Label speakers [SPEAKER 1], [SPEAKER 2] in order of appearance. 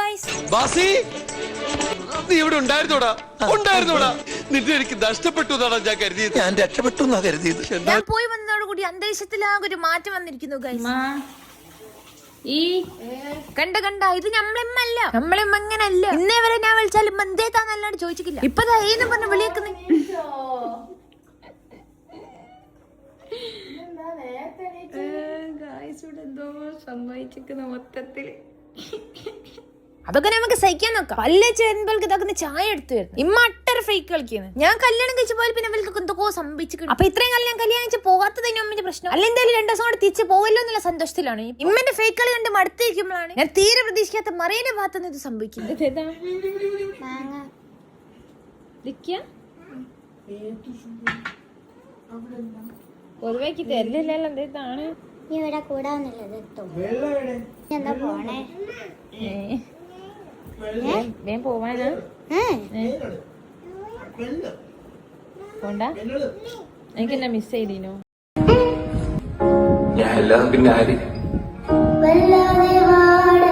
[SPEAKER 1] Guys.
[SPEAKER 2] ബാസി നീ ഇവിടെ ഉണ്ടായിരുന്നോടാ? നിന്നെ എനിക്ക് നഷ്ടപ്പെട്ടു എന്നാണ് ഞാൻ കരുതിയത്.
[SPEAKER 3] ഞാൻ രക്ഷപ്പെട്ടു എന്നാ കരുതിയത്.
[SPEAKER 1] ഞാൻ പോയി വന്നതോടുകൂടി അന്തരീക്ഷത്തിലാകെ ഒരു മാറ്റം വന്നിരിക്കുന്നു ഗൈസ്. കണ്ട ഇത് നമ്മളെമ്മല്ല, നമ്മളെമ്മ അങ്ങനല്ല. ഇന്നേ വരെ ഞാൻ വിളിച്ചാലും എന്തേത്താന്നല്ലാണ്ട് ചോദിച്ചിട്ടില്ല. ഇപ്പതാ ഏന്ന് പറഞ്ഞ വിളിയേക്കുന്നേ. എന്തോ സംഭവിച്ചിരിക്കുന്ന മൊത്തത്തില്. അതൊക്കെ നമുക്ക് സഹിക്കാൻ നോക്കാം. പല്ലേ ചേരുമ്പോൾക്ക് ഇതാക്കുന്ന ചായ എടുത്തു വരുന്നു. ഇമ്മ അട്ടര ഫേക്ക് കളിക്കുന്നു. ഞാൻ കല്യാണം കഴിച്ചു പോയാൽ പിന്നെ ഇവർക്ക് എന്തൊക്കെ സംഭവിച്ചിട്ടുണ്ട്. അപ്പൊ ഇത്രയും കാലം ഞാൻ കല്യാണം കഴിച്ച് പോകാത്തതിന് അമ്മന്റെ പ്രശ്നം അല്ല. എന്തായാലും 2 ദിവസം കൂടെ തിരിച്ചു പോകല്ലോ എന്നുള്ള സന്തോഷത്തിലാണ്. ഇമ്മന്റെ ഫേക്ക് കളി കണ്ട് മടുത്തിരിക്കുമ്പോഴാണ് ഞാൻ തീരെ പ്രതീക്ഷിക്കാത്ത മറിയന്റെ ഭാഗത്തുനിന്ന് ഇത് സംഭവിക്കുന്നത്. പൊതുവേക്ക് തരില്ലല്ലോ. എന്താണ്
[SPEAKER 4] ഇവിടെ കൂടാന്നുള്ളത് എന്താ പോണേ?
[SPEAKER 1] വേം പോവാനാ? പോണ്ട. എനിക്കെന്നാ മിസ് ചെയ്തീനോ?
[SPEAKER 3] ഞാൻ എല്ലാം പിന്നെ ആര്
[SPEAKER 4] വല്ലാതെ